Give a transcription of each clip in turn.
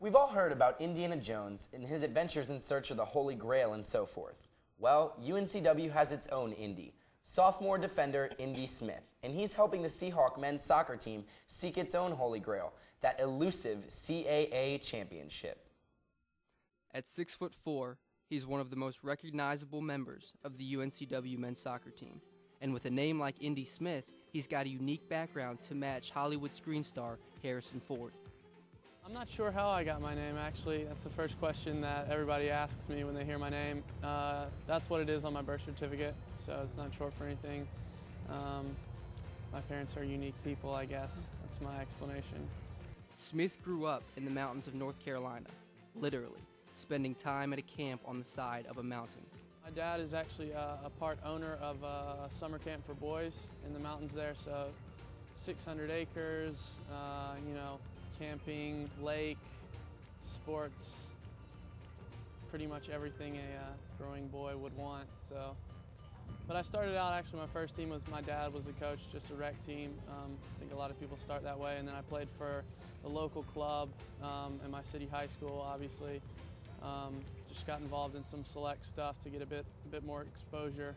We've all heard about Indiana Jones and his adventures in search of the Holy Grail and so forth. Well, UNCW has its own Indy, sophomore defender Indy Smith, and he's helping the Seahawk men's soccer team seek its own Holy Grail, that elusive CAA championship. At 6'4", he's one of the most recognizable members of the UNCW men's soccer team. And with a name like Indy Smith, he's got a unique background to match Hollywood screen star Harrison Ford. I'm not sure how I got my name, actually. That's the first question that everybody asks me when they hear my name. That's what it is on my birth certificate, so it's not short for anything. My parents are unique people, I guess. That's my explanation. Smith grew up in the mountains of North Carolina, literally, spending time at a camp on the side of a mountain. My dad is actually a part owner of a summer camp for boys in the mountains there, so 600 acres, camping, lake, sports, pretty much everything a growing boy would want. So, but I started out, actually my first team was, my dad was the coach, just a rec team. I think a lot of people start that way, and then I played for the local club and my city high school, obviously. Just got involved in some select stuff to get a bit more exposure.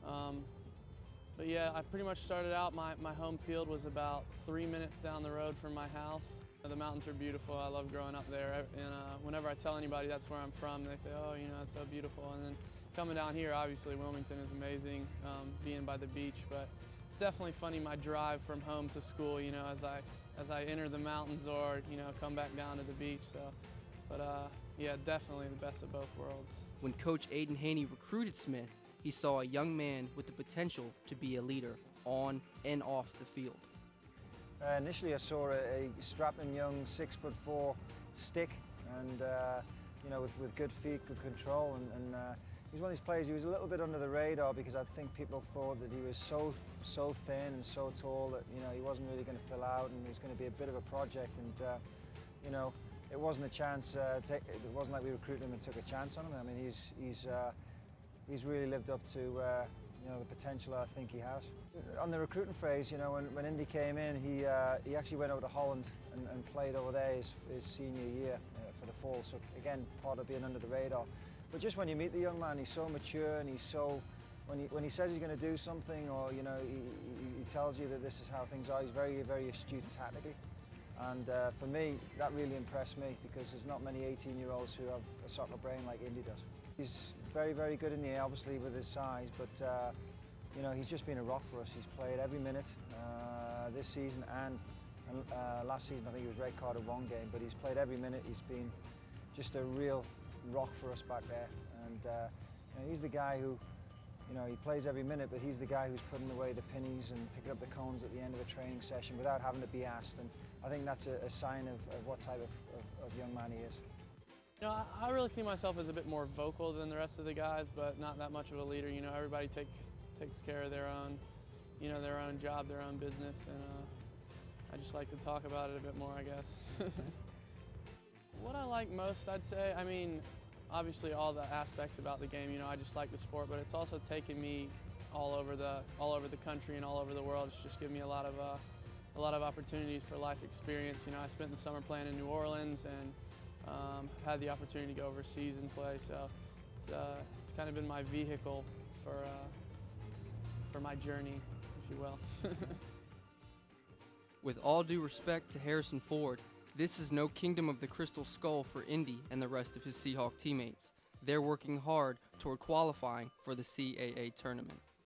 But yeah, I pretty much started out, my home field was about 3 minutes down the road from my house. The mountains are beautiful. I love growing up there. And whenever I tell anybody that's where I'm from, they say, oh, it's so beautiful. And then coming down here, obviously Wilmington is amazing, being by the beach. But it's definitely funny, my drive from home to school, as I enter the mountains or, come back down to the beach. So, but yeah, definitely the best of both worlds. When Coach Aiden Haney recruited Smith, he saw a young man with the potential to be a leader on and off the field. Initially I saw a strapping young 6'4" stick, and with good feet, good control, and he's one of these players. He was a little bit under the radar because I think people thought that he was so thin and so tall that he wasn't really going to fill out, and he was going to be a bit of a project. And it wasn't a chance. It wasn't like we recruited him and took a chance on him. I mean, he's really lived up to the potential that I think he has. On the recruiting phase, when Indy came in, he actually went over to Holland and played over there his senior year for the fall. So again, part of being under the radar. But just when you meet the young man, he's so mature, and he's so, when he says he's going to do something, or he tells you that this is how things are, he's very, very astute tactically. And for me, that really impressed me, because there's not many 18-year-olds who have a soccer brain like Indy does. He's very, very good in the air, obviously, with his size, but he's just been a rock for us. He's played every minute this season, and last season I think he was red carded one game, but he's played every minute. He's been just a real rock for us back there, and he's the guy who, he plays every minute, but he's the guy who's putting away the pennies and picking up the cones at the end of a training session without having to be asked, and I think that's a sign of what type of young man he is. I really see myself as a bit more vocal than the rest of the guys, but not that much of a leader. Everybody takes care of their own, their own job, their own business, and I just like to talk about it a bit more, I guess. What I like most, I'd say, I mean, obviously all the aspects about the game. I just like the sport, but it's also taken me all over the country and all over the world. It's just given me a lot of opportunities for life experience. I spent the summer playing in New Orleans, and had the opportunity to go overseas and play, so it's kind of been my vehicle for my journey, if you will. With all due respect to Harrison Ford, this is no Kingdom of the Crystal Skull for Indy and the rest of his Seahawk teammates. They're working hard toward qualifying for the CAA tournament.